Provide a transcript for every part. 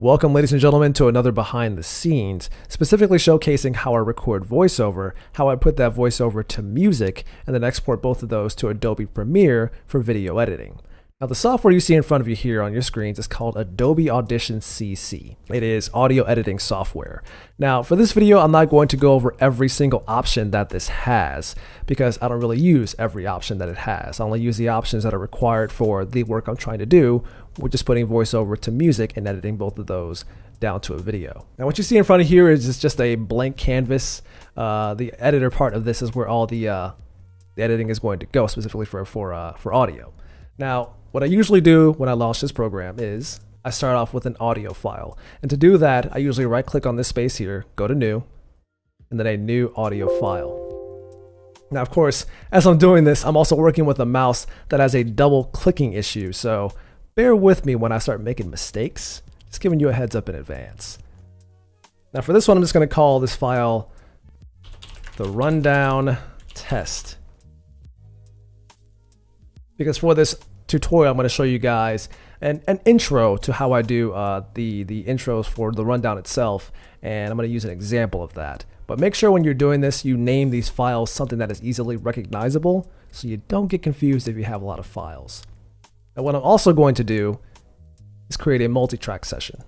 Welcome, ladies and gentlemen, to another behind the scenes, specifically showcasing how I record voiceover, how I put that voiceover to music, and then export both of those to Adobe Premiere for video editing. Now, the software you see in front of you here on your screens is called Adobe Audition CC. It is audio editing software. Now, for this video, I'm not going to go over every single option that this has because I don't really use every option that it has. I only use the options that are required for the work I'm trying to do, which is putting voiceover to music and editing both of those down to a video. Now, what you see in front of here is just a blank canvas. The editor part of this is where all the editing is going to go, specifically for audio. Now, what I usually do when I launch this program is I start off with an audio file. And to do that, I usually right click on this space here, go to new, and then a new audio file. Now, of course, as I'm doing this, I'm also working with a mouse that has a double clicking issue. So bear with me when I start making mistakes, just giving you a heads up in advance. Now for this one, I'm just going to call this file the rundown test. Because for this tutorial, I'm going to show you guys an intro to how I do the intros for the rundown itself, and I'm going to use an example of that. But make sure when you're doing this, you name these files something that is easily recognizable so you don't get confused if you have a lot of files. Now what I'm also going to do is create a multi-track session.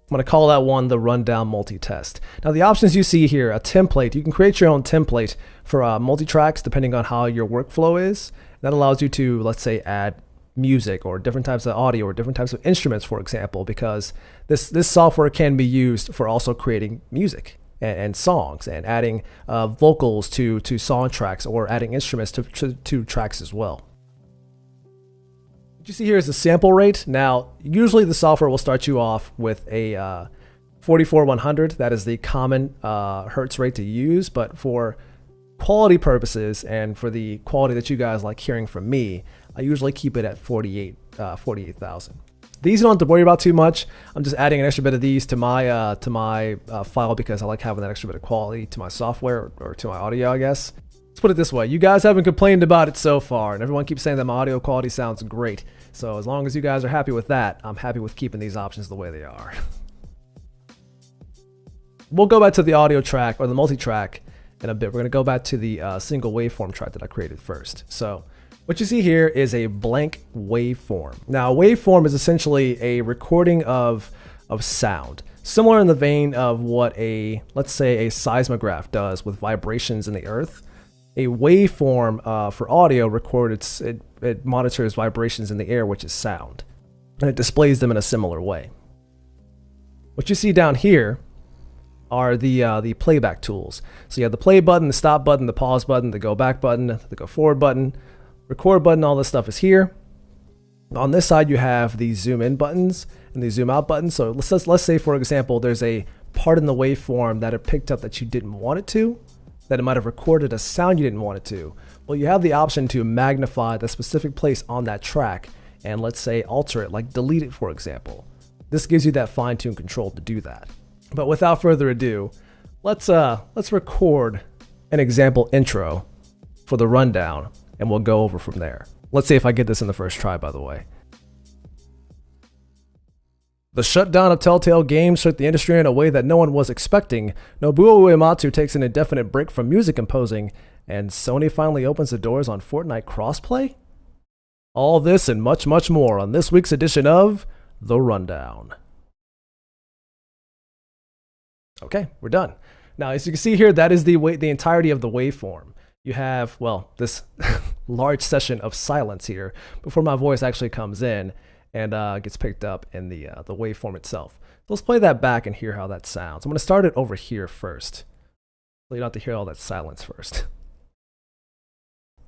I'm going to call that one the rundown multi-test. Now the options you see here, a template, you can create your own template for multi-tracks depending on how your workflow is. That allows you to, let's say, add music or different types of audio or different types of instruments, for example, because this software can be used for also creating music and songs and adding vocals to song tracks or adding instruments to tracks as well. What you see here is the sample rate. Now, usually the software will start you off with a 44-100. That is the common hertz rate to use, but for quality purposes and for the quality that you guys like hearing from me, I usually keep it at 48,000. These you don't have to worry about too much. I'm just adding an extra bit of these to my file because I like having that extra bit of quality to my software or to my audio, I guess. Let's put it this way. You guys haven't complained about it so far, and everyone keeps saying that my audio quality sounds great. So as long as you guys are happy with that, I'm happy with keeping these options the way they are. We'll go back to the audio track or the multi-track in a bit. We're going to go back to the single waveform track that I created first. So what you see here is a blank waveform. Now, a waveform is essentially a recording of sound, similar in the vein of what let's say a seismograph does with vibrations in the earth. A waveform for audio records, it monitors vibrations in the air, which is sound, and it displays them in a similar way. What you see down here are the playback tools. So you have the play button, the stop button, the pause button, the go back button, the go forward button, record button, all this stuff is here. On this side, you have the zoom in buttons and the zoom out buttons. So let's say, for example, there's a part in the waveform that it picked up that you didn't want it to, that it might have recorded a sound you didn't want it to. Well, you have the option to magnify the specific place on that track and let's say alter it, like delete it, for example. This gives you that fine-tuned control to do that. But without further ado, let's record an example intro for the rundown and we'll go over from there. Let's see if I get this in the first try, by the way. The shutdown of Telltale Games hurt the industry in a way that no one was expecting. Nobuo Uematsu takes an indefinite break from music composing, and Sony finally opens the doors on Fortnite crossplay? All this and much, much more on this week's edition of The Rundown. Okay, we're done. Now, as you can see here, that is the entirety of the waveform. You have, well, this large session of silence here before my voice actually comes in and gets picked up in the waveform itself. So let's play that back and hear how that sounds. I'm going to start it over here first, so you don't have to hear all that silence first.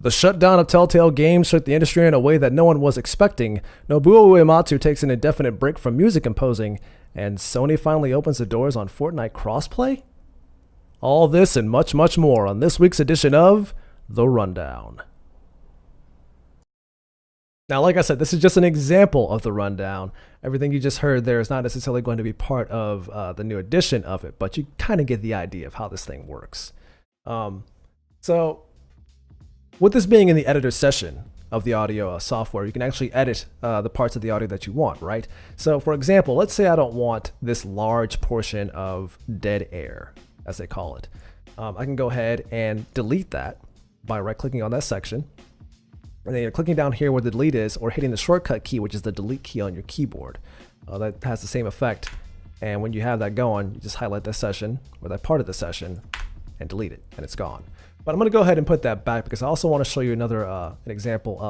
The shutdown of Telltale Games hurt the industry in a way that no one was expecting. Nobuo Uematsu takes an indefinite break from music composing, and Sony finally opens the doors on Fortnite crossplay? All this and much, much more on this week's edition of The Rundown. Now, like I said, this is just an example of the rundown. Everything you just heard there is not necessarily going to be part of the new edition of it, but you kind of get the idea of how this thing works. So with this being in the editor session, of the audio software, you can actually edit the parts of the audio that you want, right? So for example, let's say I don't want this large portion of dead air, as they call it. I can go ahead and delete that by right-clicking on that section. And then you're clicking down here where the delete is, or hitting the shortcut key, which is the delete key on your keyboard. That has the same effect. And when you have that going, you just highlight that session, or that part of the session, and delete it, and it's gone. But I'm going to go ahead and put that back because I also want to show you another an example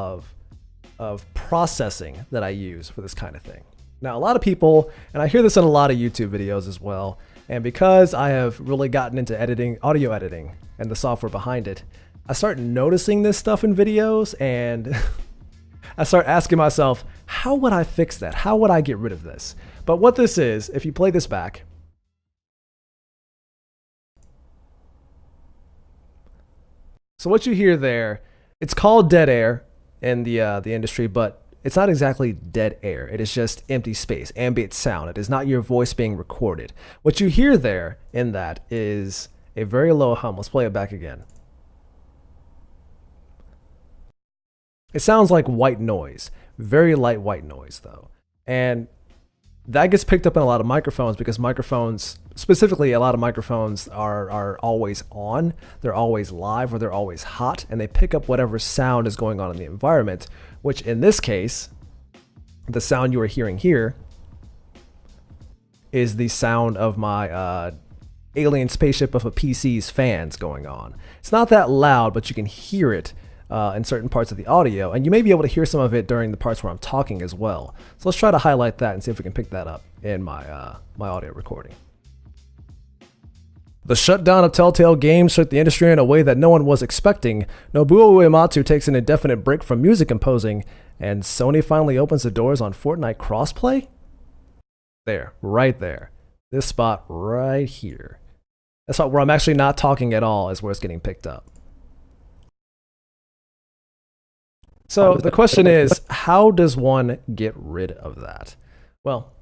of processing that I use for this kind of thing. Now, a lot of people, and I hear this in a lot of YouTube videos as well, and because I have really gotten into editing, audio editing, and the software behind it, I start noticing this stuff in videos, and I start asking myself, how would I fix that? How would I get rid of this? But what this is, if you play this back, so what you hear there, it's called dead air in the industry, but it's not exactly dead air. It is just empty space, ambient sound. It is not your voice being recorded. What you hear there in that is a very low hum. Let's play it back again. It sounds like white noise, very light white noise though. And that gets picked up in a lot of microphones because microphones, specifically a lot of microphones are always on, they're always live, or they're always hot, and they pick up whatever sound is going on in the environment, which in this case, the sound you are hearing here is the sound of my alien spaceship of a PC's fans going on. It's not that loud, but you can hear it in certain parts of the audio, and you may be able to hear some of it during the parts where I'm talking as well. So let's try to highlight that and see if we can pick that up in my my audio recording. The shutdown of Telltale Games hurt the industry in a way that no one was expecting. Nobuo Uematsu takes an indefinite break from music composing, and Sony finally opens the doors on Fortnite crossplay? There, right there. This spot right here. That's where I'm actually not talking at all is where it's getting picked up. So the question is, how does one get rid of that? Well,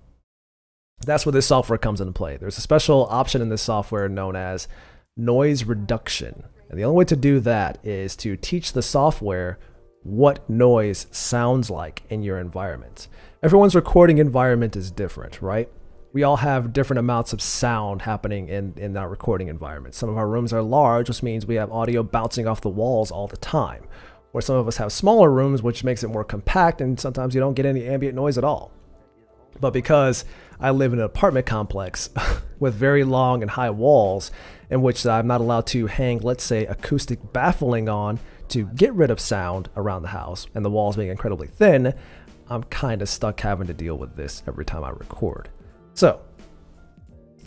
that's where this software comes into play. There's a special option in this software known as noise reduction. And the only way to do that is to teach the software what noise sounds like in your environment. Everyone's recording environment is different, right? We all have different amounts of sound happening in our recording environment. Some of our rooms are large, which means we have audio bouncing off the walls all the time. Or some of us have smaller rooms, which makes it more compact, and sometimes you don't get any ambient noise at all. But because I live in an apartment complex with very long and high walls, in which I'm not allowed to hang, let's say, acoustic baffling on to get rid of sound around the house, and the walls being incredibly thin, I'm kind of stuck having to deal with this every time I record. So,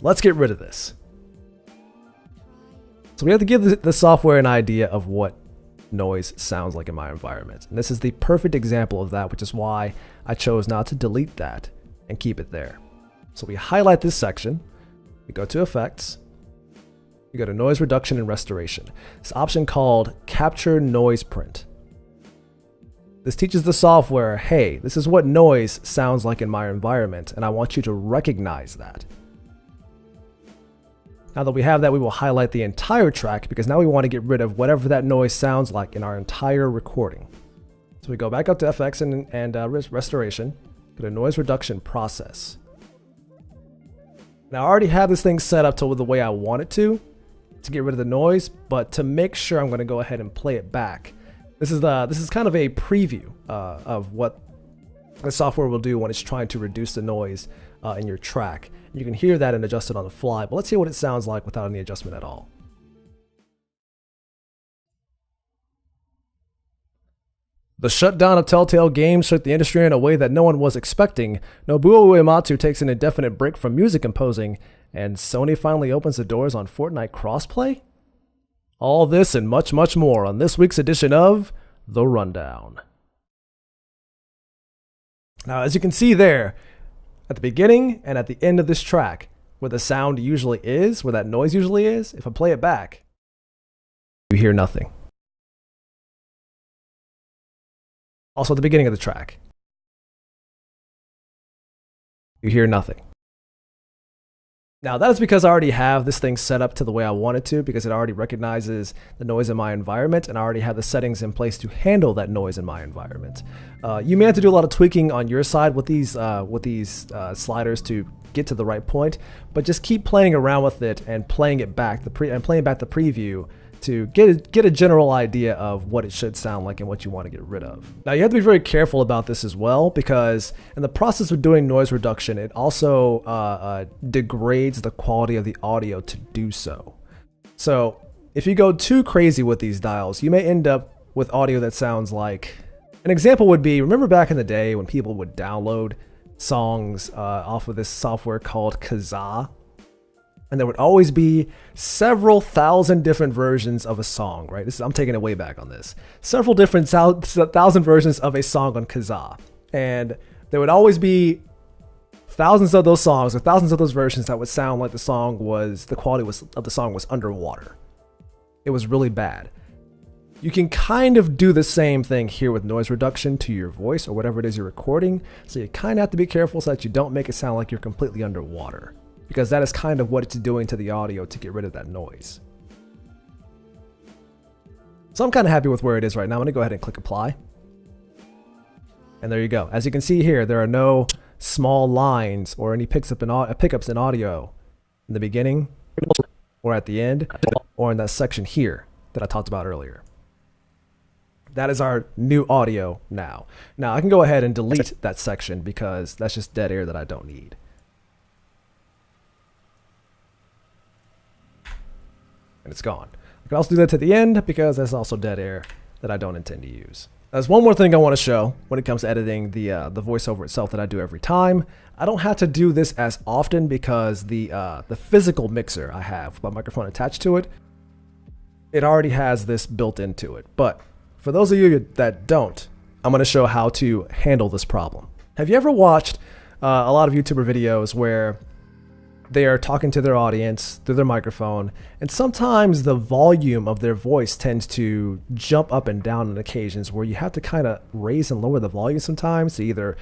let's get rid of this. So we have to give the software an idea of what noise sounds like in my environment. And this is the perfect example of that, which is why I chose not to delete that and keep it there. So we highlight this section, we go to Effects, we go to Noise Reduction and Restoration. This option called Capture Noise Print. This teaches the software, hey, this is what noise sounds like in my environment, and I want you to recognize that. Now that we have that, we will highlight the entire track because now we want to get rid of whatever that noise sounds like in our entire recording. So we go back up to FX and Restoration, go to Noise Reduction Process. Now I already have this thing set up to the way I want it to get rid of the noise, but to make sure, I'm going to go ahead and play it back. This is kind of a preview of what the software will do when it's trying to reduce the noise in your track. You can hear that and adjust it on the fly, but let's see what it sounds like without any adjustment at all. The shutdown of Telltale Games hurt the industry in a way that no one was expecting. Nobuo Uematsu takes an indefinite break from music composing, and Sony finally opens the doors on Fortnite crossplay? All this and much, much more on this week's edition of The Rundown. Now, as you can see there, at the beginning and at the end of this track, where the sound usually is, where that noise usually is, if I play it back, you hear nothing. Also at the beginning of the track, you hear nothing. Now that is because I already have this thing set up to the way I want it to, because it already recognizes the noise in my environment, and I already have the settings in place to handle that noise in my environment. You may have to do a lot of tweaking on your side with these sliders to get to the right point, but just keep playing around with it and playing it back the preview to get a general idea of what it should sound like and what you want to get rid of. Now you have to be very careful about this as well, because in the process of doing noise reduction, it also degrades the quality of the audio to do so. So if you go too crazy with these dials, you may end up with audio that sounds like, an example would be, remember back in the day when people would download songs off of this software called Kazaa? And there would always be several thousand different versions of a song, right? I'm taking it way back on this. Several different thousand versions of a song on Kazaa. And there would always be thousands of those songs or thousands of those versions that would sound like the quality of the song was underwater. It was really bad. You can kind of do the same thing here with noise reduction to your voice or whatever it is you're recording. So you kind of have to be careful so that you don't make it sound like you're completely underwater, because that is kind of what it's doing to the audio to get rid of that noise. So I'm kind of happy with where it is right now. I'm going to go ahead and click apply. And there you go. As you can see here, there are no small lines or any pickups in audio in the beginning or at the end or in that section here that I talked about earlier. That is our new audio now. Now I can go ahead and delete that section because that's just dead air that I don't need. And it's gone. I can also do that to the end because that's also dead air that I don't intend to use. There's one more thing I want to show when it comes to editing the voiceover itself that I do every time. I don't have to do this as often because the physical mixer I have, with my microphone attached to it, it already has this built into it. But for those of you that don't, I'm going to show how to handle this problem. Have you ever watched a lot of YouTuber videos where they are talking to their audience through their microphone, and sometimes the volume of their voice tends to jump up and down on occasions where you have to kind of raise and lower the volume sometimes to either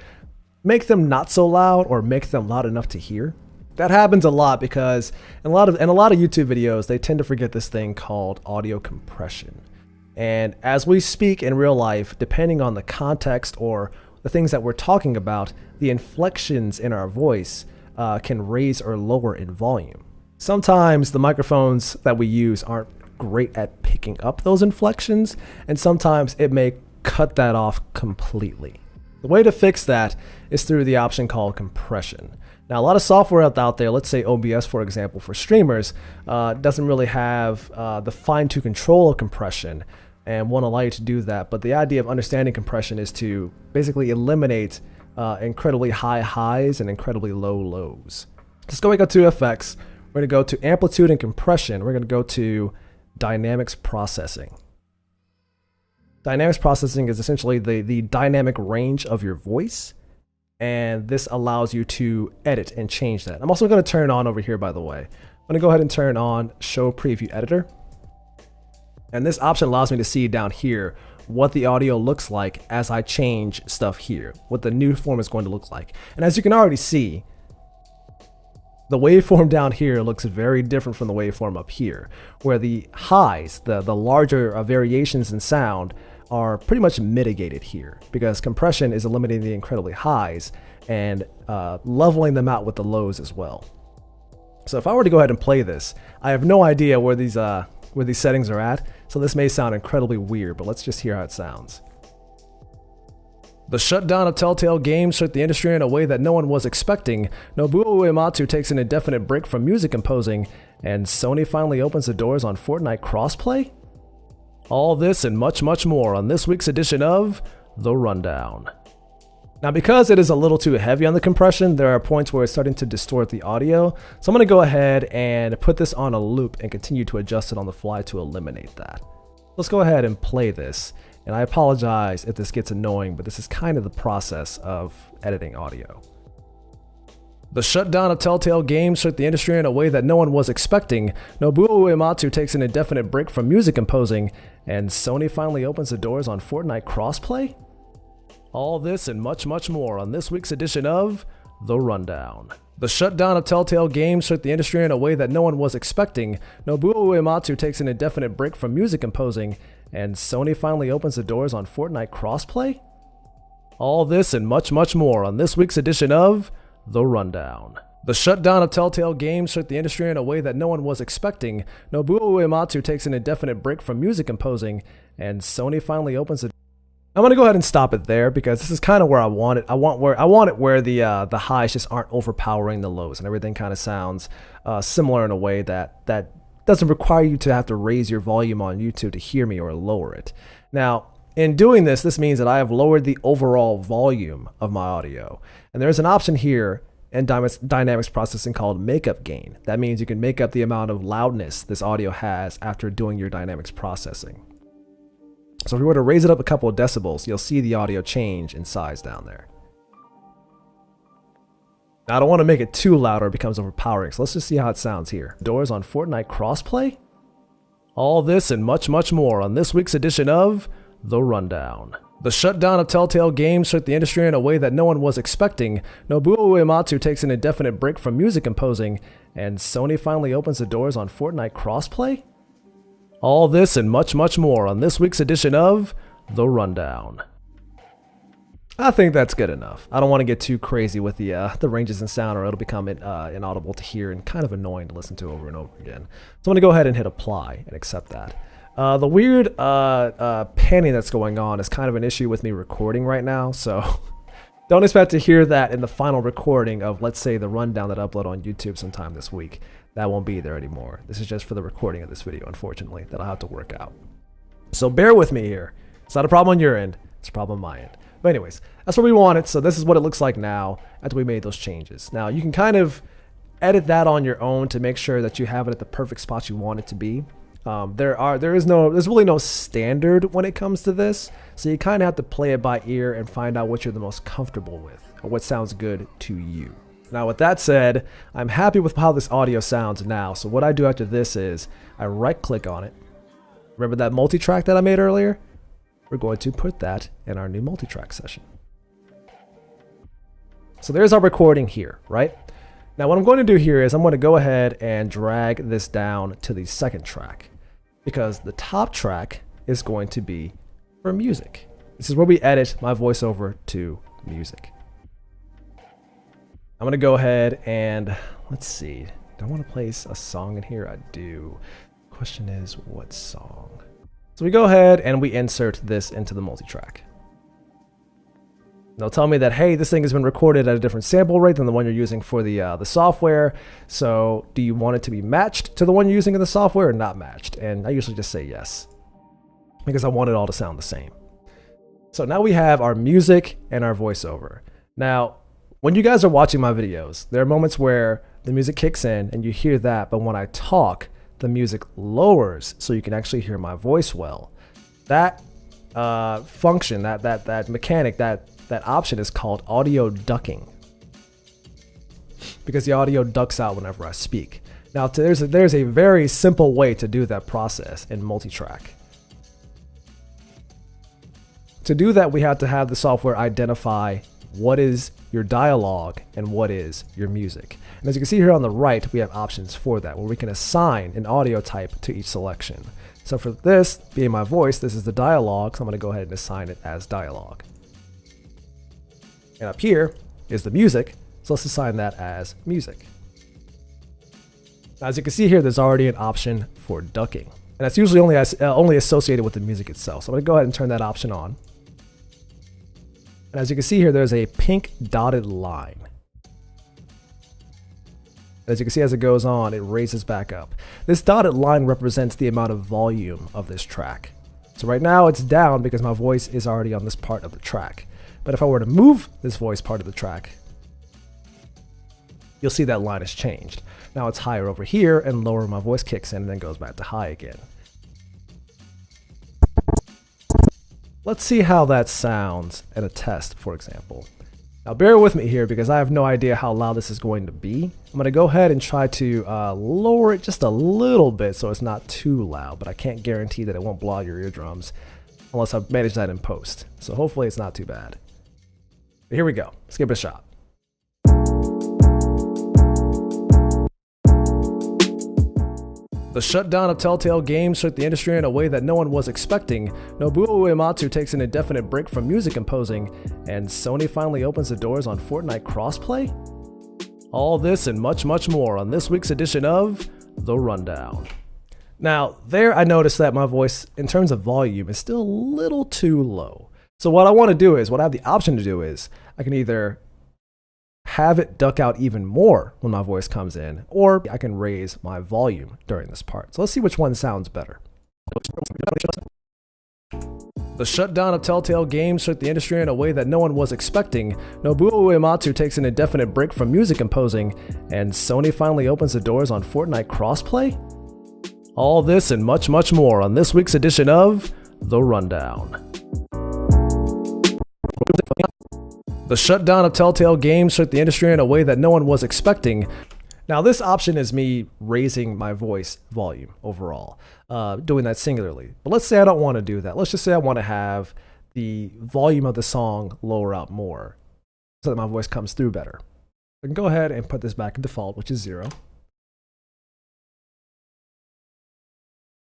make them not so loud or make them loud enough to hear? That happens a lot because in a lot of YouTube videos, they tend to forget this thing called audio compression. And as we speak in real life, depending on the context or the things that we're talking about, the inflections in our voice can raise or lower in volume. Sometimes the microphones that we use aren't great at picking up those inflections, and sometimes it may cut that off completely. The way to fix that is through the option called compression. Now, a lot of software out there, let's say OBS, for example, for streamers, doesn't really have the fine-tune control of compression and won't allow you to do that. But the idea of understanding compression is to basically eliminate incredibly high highs and incredibly low lows. Let's go to effects. We're going to go to amplitude and compression. We're going to go to dynamics processing. Dynamics processing is essentially the dynamic range of your voice, and this allows you to edit and change that. I'm also going to turn on over here, by the way. I'm going to go ahead and turn on show preview editor. And this option allows me to see down here what the audio looks like as I change stuff here, what the new form is going to look like. And as you can already see, the waveform down here looks very different from the waveform up here, where the highs, the larger variations in sound, are pretty much mitigated here because compression is eliminating the incredibly highs and leveling them out with the lows as well. So if I were to go ahead and play this, I have no idea where these settings are at, so this may sound incredibly weird, but let's just hear how it sounds. The shutdown of Telltale Games shook the industry in a way that no one was expecting. Nobuo Uematsu takes an indefinite break from music composing, and Sony finally opens the doors on Fortnite crossplay? All this and much, much more on this week's edition of The Rundown. Now, because it is a little too heavy on the compression, there are points where it's starting to distort the audio. So I'm going to go ahead and put this on a loop and continue to adjust it on the fly to eliminate that. Let's go ahead and play this. And I apologize if this gets annoying, but this is kind of the process of editing audio. The shutdown of Telltale Games shook the industry in a way that no one was expecting. Nobuo Uematsu takes an indefinite break from music composing, and Sony finally opens the doors on Fortnite crossplay? All this and much, much more on this week's edition of The Rundown. The shutdown of Telltale Games hurt the industry in a way that no one was expecting. Nobuo Uematsu takes an indefinite break from music composing, and Sony finally opens the doors on Fortnite crossplay? All this and much, much more on this week's edition of The Rundown. The shutdown of Telltale Games hurt the industry in a way that no one was expecting. Nobuo Uematsu takes an indefinite break from music composing, and Sony finally opens the... I'm going to go ahead and stop it there because this is kind of where I want it. I want it where the highs just aren't overpowering the lows, and everything kind of sounds similar in a way that doesn't require you to have to raise your volume on YouTube to hear me or lower it. Now, in doing this, this means that I have lowered the overall volume of my audio, and there's an option here in dynamics processing called makeup gain. That means you can make up the amount of loudness this audio has after doing your dynamics processing. So if we were to raise it up a couple of decibels, you'll see the audio change in size down there. Now I don't want to make it too loud or it becomes overpowering, so let's just see how it sounds here. Doors on Fortnite crossplay? All this and much, much more on this week's edition of The Rundown. The shutdown of Telltale Games hurt the industry in a way that no one was expecting. Nobuo Uematsu takes an indefinite break from music composing, and Sony finally opens the doors on Fortnite crossplay? All this and much, much more on this week's edition of The Rundown. I think that's good enough. I don't want to get too crazy with the ranges and sound, or it'll become inaudible to hear and kind of annoying to listen to over and over again. So I'm going to go ahead and hit apply and accept that. The weird panning that's going on is kind of an issue with me recording right now, so don't expect to hear that in the final recording of, let's say, the rundown that I upload on YouTube sometime this week. That won't be there anymore. This is just for the recording of this video, unfortunately, that I'll have to work out. So bear with me here. It's not a problem on your end, it's a problem on my end. But anyways, that's what we wanted, so this is what it looks like now after we made those changes. Now, you can kind of edit that on your own to make sure that you have it at the perfect spot you want it to be. There's really no standard when it comes to this, so you kind of have to play it by ear and find out what you're the most comfortable with, or what sounds good to you. Now, with that said, I'm happy with how this audio sounds now, so what I do after this is I right-click on it. Remember that multi-track that I made earlier? We're going to put that in our new multi-track session. So there's our recording here, right? Now, what I'm going to do here is I'm going to go ahead and drag this down to the second track, because the top track is going to be for music. This is where we edit my voiceover to music. I'm going to go ahead and, let's see, do I want to place a song in here? I do. Question is, what song? So we go ahead and we insert this into the multi-track. They'll tell me that, hey, this thing has been recorded at a different sample rate than the one you're using for the software. So do you want it to be matched to the one you're using in the software or not matched? And I usually just say yes, because I want it all to sound the same. So now we have our music and our voiceover. Now, when you guys are watching my videos, there are moments where the music kicks in and you hear that, but when I talk, the music lowers so you can actually hear my voice well. That function, that mechanic, that option is called audio ducking, because the audio ducks out whenever I speak. Now, there's a very simple way to do that process in multi-track. To do that, we have to have the software identify what is your dialogue and what is your music. And as you can see here on the right, we have options for that, where we can assign an audio type to each selection. So for this, being my voice, this is the dialogue, so I'm going to go ahead and assign it as dialogue. And up here is the music, so let's assign that as music. Now, as you can see here, there's already an option for ducking, and that's usually only associated with the music itself. So I'm going to go ahead and turn that option on. And as you can see here, there's a pink dotted line. As you can see, as it goes on, it raises back up. This dotted line represents the amount of volume of this track. So right now it's down because my voice is already on this part of the track. But if I were to move this voice part of the track, you'll see that line has changed. Now it's higher over here, and lower my voice kicks in and then goes back to high again. Let's see how that sounds at a test, for example. Now bear with me here because I have no idea how loud this is going to be. I'm going to go ahead and try to lower it just a little bit so it's not too loud, but I can't guarantee that it won't blow out your eardrums unless I manage that in post. So hopefully it's not too bad. But here we go. Let's give it a shot. The shutdown of Telltale Games shook the industry in a way that no one was expecting. Nobuo Uematsu takes an indefinite break from music composing, and Sony finally opens the doors on Fortnite crossplay? All this and much, much more on this week's edition of The Rundown. Now, there I noticed that my voice, in terms of volume, is still a little too low. So what I want to do is, what I have the option to do is, I can either have it duck out even more when my voice comes in, or I can raise my volume during this part. So let's see which one sounds better. The shutdown of Telltale Games shook the industry in a way that no one was expecting. Nobuo Uematsu takes an indefinite break from music composing, and Sony finally opens the doors on Fortnite crossplay? All this and much, much more on this week's edition of The Rundown. The shutdown of Telltale Games shook the industry in a way that no one was expecting. Now, this option is me raising my voice volume overall, doing that singularly. But let's say I don't want to do that. Let's just say I want to have the volume of the song lower out more so that my voice comes through better. I can go ahead and put this back in default, which is 0.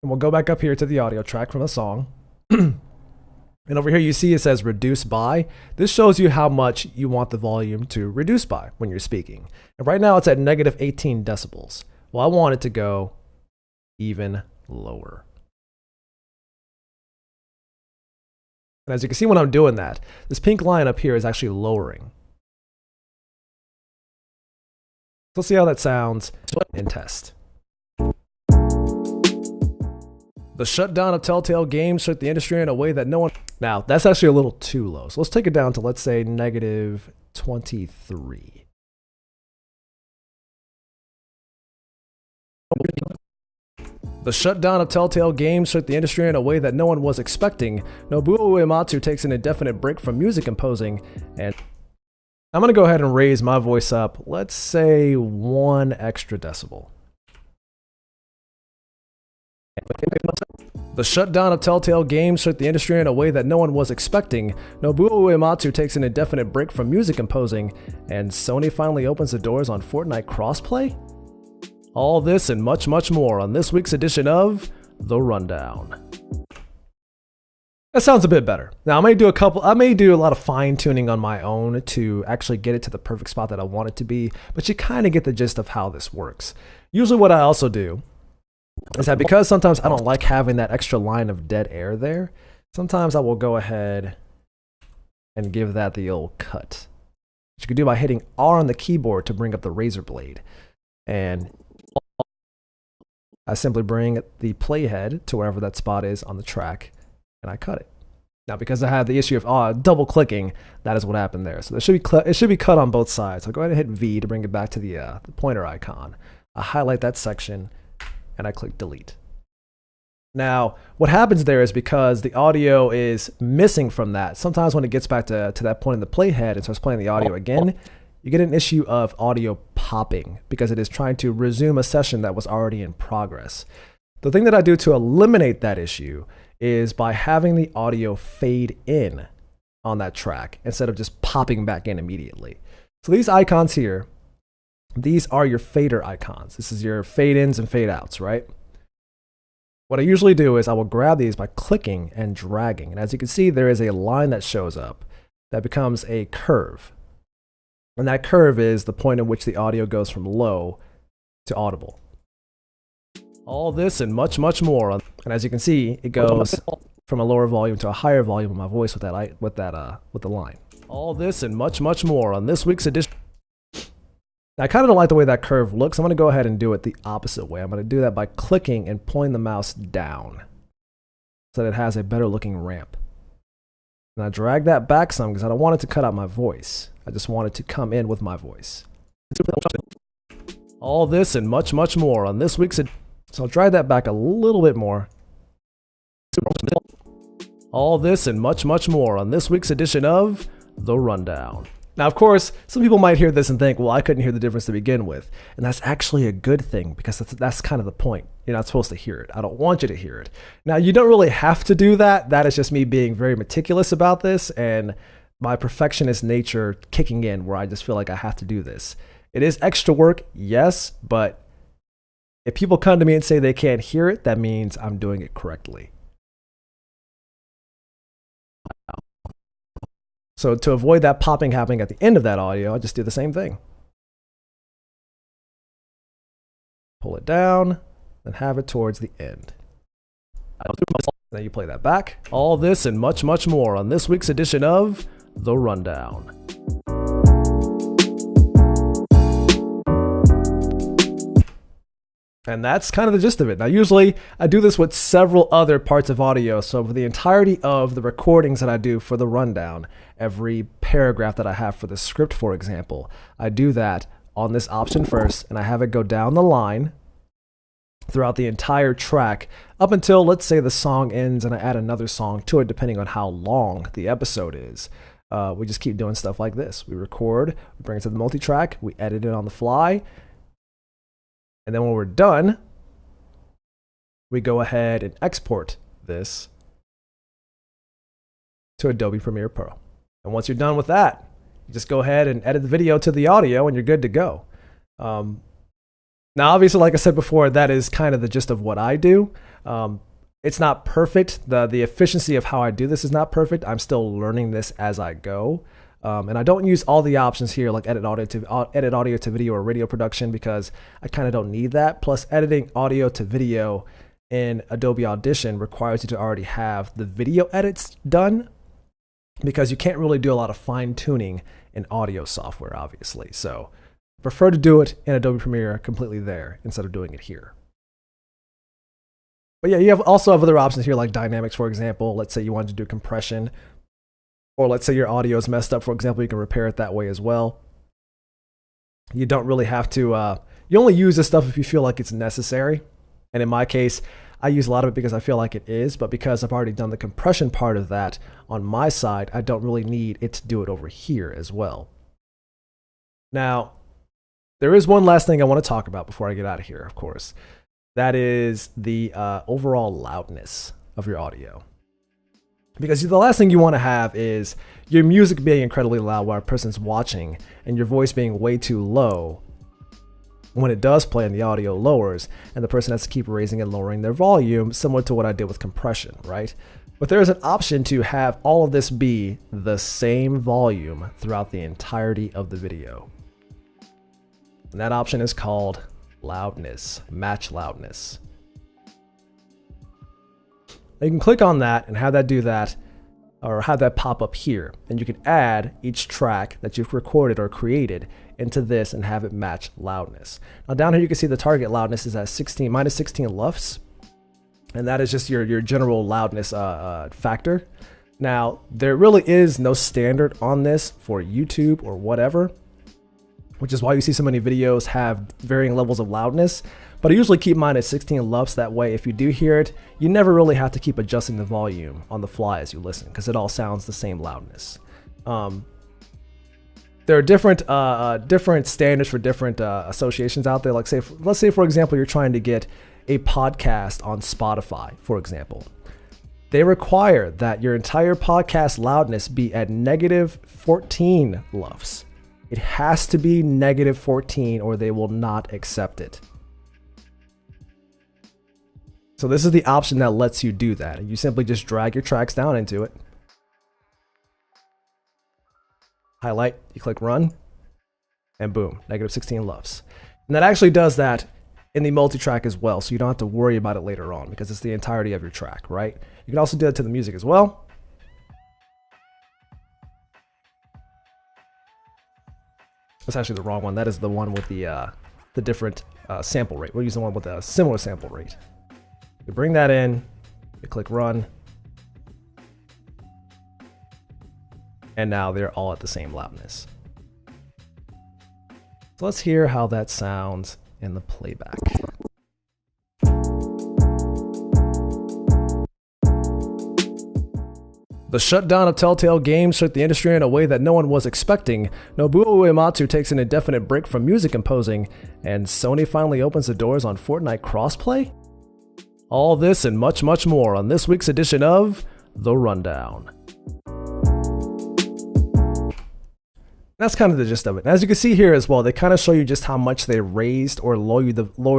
And we'll go back up here to the audio track from the song. And over here you see it says reduce by. This shows you how much you want the volume to reduce by when you're speaking. And right now it's at negative 18 decibels. Well, I want it to go even lower. And as you can see when I'm doing that, this pink line up here is actually lowering. So let's see how that sounds in test. The shutdown of Telltale Games shook the industry in a way that no one... Now, that's actually a little too low. So let's take it down to, let's say, negative 23. The shutdown of Telltale Games shook the industry in a way that no one was expecting. Nobuo Uematsu takes an indefinite break from music composing, and I'm going to go ahead and raise my voice up, let's say 1 extra decibel. The shutdown of Telltale Games shook the industry in a way that no one was expecting. Nobuo Uematsu takes an indefinite break from music composing, and Sony finally opens the doors on Fortnite crossplay? All this and much, much more on this week's edition of The Rundown. That sounds a bit better. Now I may do a lot of fine tuning on my own to actually get it to the perfect spot that I want it to be, but you kind of get the gist of how this works. Usually what I also do is that because sometimes I don't like having that extra line of dead air there, sometimes I will go ahead and give that the old cut. Which you can do by hitting R on the keyboard to bring up the razor blade. And I simply bring the playhead to wherever that spot is on the track, and I cut it. Now, because I have the issue of double clicking, that is what happened there. So it should be cut on both sides. So go ahead and hit V to bring it back to the pointer icon. I highlight that section, and I click delete. Now, what happens there is because the audio is missing from that, sometimes when it gets back to that point in the playhead and starts playing the audio again, you get an issue of audio popping because it is trying to resume a session that was already in progress. The thing that I do to eliminate that issue is by having the audio fade in on that track instead of just popping back in immediately. So these icons here, these are your fader icons. This is your fade ins and fade outs, right? What I usually do is I will grab these by clicking and dragging. And as you can see, there is a line that shows up that becomes a curve. And that curve is the point at which the audio goes from low to audible. All this and much, much more. And as you can see, it goes from a lower volume to a higher volume of my voice with the line. All this and much, much more on this week's edition. Now, I kind of don't like the way that curve looks. I'm going to go ahead and do it the opposite way. I'm going to do that by clicking and pulling the mouse down so that it has a better looking ramp. And I drag that back some because I don't want it to cut out my voice. I just want it to come in with my voice. All this and much, much more on this week's edition. So I'll drag that back a little bit more. All this and much, much more on this week's edition of The Rundown. Now, of course, some people might hear this and think, well, I couldn't hear the difference to begin with. And that's actually a good thing because that's kind of the point. You're not supposed to hear it. I don't want you to hear it. Now, you don't really have to do that. That is just me being very meticulous about this and my perfectionist nature kicking in where I just feel like I have to do this. It is extra work, yes, but If people come to me and say they can't hear it, that means I'm doing it correctly. So to avoid that popping happening at the end of that audio, I just do the same thing. Pull it down and have it towards the end. Then you play that back. All this and much, much more on this week's edition of The Rundown. And that's kind of the gist of it. Now, usually I do this with several other parts of audio. So for the entirety of the recordings that I do for the rundown, every paragraph that I have for the script, for example, I do that on this option first, and I have it go down the line throughout the entire track up until, let's say, the song ends and I add another song to it, depending on how long the episode is. We just keep doing stuff like this. We record, we bring it to the multi-track, we edit it on the fly, and then when we're done, we go ahead and export this to Adobe Premiere Pro. And once you're done with that, you just go ahead and edit the video to the audio and you're good to go. Now, obviously, like I said before, that is kind of the gist of what I do. It's not perfect. The efficiency of how I do this is not perfect. I'm still learning this as I go. And I don't use all the options here, like edit audio to video or radio production, because I kind of don't need that. Plus, editing audio to video in Adobe Audition requires you to already have the video edits done, because you can't really do a lot of fine tuning in audio software, obviously. So I prefer to do it in Adobe Premiere completely there instead of doing it here. But yeah, you also have other options here, like dynamics, for example. Let's say you wanted to do compression, or let's say your audio is messed up, for example, you can repair it that way as well. You don't really have to, you only use this stuff if you feel like it's necessary. And in my case, I use a lot of it because I feel like it is, but because I've already done the compression part of that on my side, I don't really need it to do it over here as well. Now, there is one last thing I want to talk about before I get out of here, of course. That is the overall loudness of your audio. Because the last thing you want to have is your music being incredibly loud while a person's watching and your voice being way too low. When it does play and the audio lowers and the person has to keep raising and lowering their volume, similar to what I did with compression, right? But there is an option to have all of this be the same volume throughout the entirety of the video. And that option is called loudness, match loudness. You can click on that and have that do that, or have that pop up here. And you can add each track that you've recorded or created into this and have it match loudness. Now down here you can see the target loudness is at minus 16 LUFS. And that is just your general loudness factor. Now there really is no standard on this for YouTube or whatever, which is why you see so many videos have varying levels of loudness. But I usually keep mine at 16 LUFS. That way, if you do hear it, you never really have to keep adjusting the volume on the fly as you listen, because it all sounds the same loudness. There are different standards for different associations out there. Like let's say, for example, you're trying to get a podcast on Spotify, for example. They require that your entire podcast loudness be at negative 14 LUFS. It has to be negative 14 or they will not accept it. So this is the option that lets you do that. You simply just drag your tracks down into it. Highlight, you click run, and boom, negative 16 LUFS. And that actually does that in the multi-track as well, so you don't have to worry about it later on because it's the entirety of your track, right? You can also do that to the music as well. That's actually the wrong one. That is the one with the different sample rate. We'll use the one with a similar sample rate. You bring that in, you click run, and now they're all at the same loudness. So let's hear how that sounds in the playback. The shutdown of Telltale Games shook the industry in a way that no one was expecting. Nobuo Uematsu takes an indefinite break from music composing, and Sony finally opens the doors on Fortnite crossplay? All this and much, much more on this week's edition of The Rundown. That's kind of the gist of it. And as you can see here as well, they kind of show you just how much they raised or lowered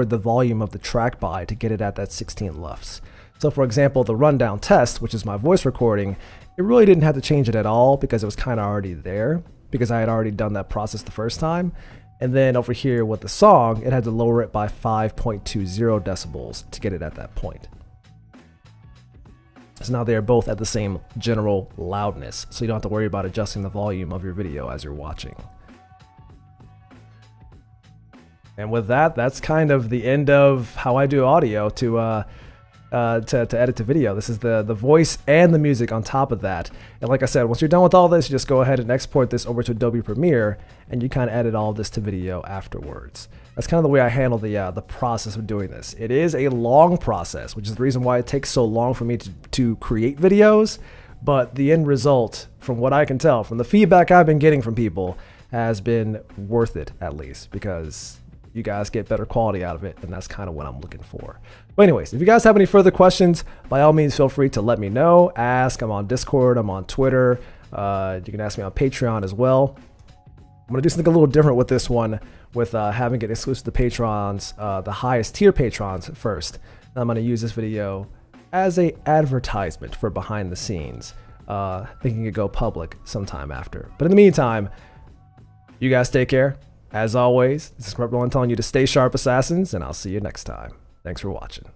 the volume of the track by to get it at that 16 LUFS. So for example, the rundown test, which is my voice recording, it really didn't have to change it at all because it was kind of already there because I had already done that process the first time. And then over here with the song, it had to lower it by 5.20 decibels to get it at that point. So now they're both at the same general loudness, so you don't have to worry about adjusting the volume of your video as you're watching. And with that, that's kind of the end of how I do audio to edit the video. This is the voice and the music on top of that. And like I said, once you're done with all this, you just go ahead and export this over to Adobe Premiere, and you kind of edit all this to video afterwards. That's kind of the way I handle the process of doing this. It is a long process, which is the reason why it takes so long for me to create videos, but the end result, from what I can tell, from the feedback I've been getting from people, has been worth it, at least, because you guys get better quality out of it, and that's kind of what I'm looking for. But anyways, if you guys have any further questions, by all means, feel free to let me know. Ask. I'm on Discord. I'm on Twitter. You can ask me on Patreon as well. I'm going to do something a little different with this one, with having it exclusive to patrons, the highest tier patrons first. I'm going to use this video as a advertisement for behind the scenes, thinking it go public sometime after. But in the meantime, you guys take care. As always, this is Smart Roland telling you to stay sharp, assassins, and I'll see you next time. Thanks for watching.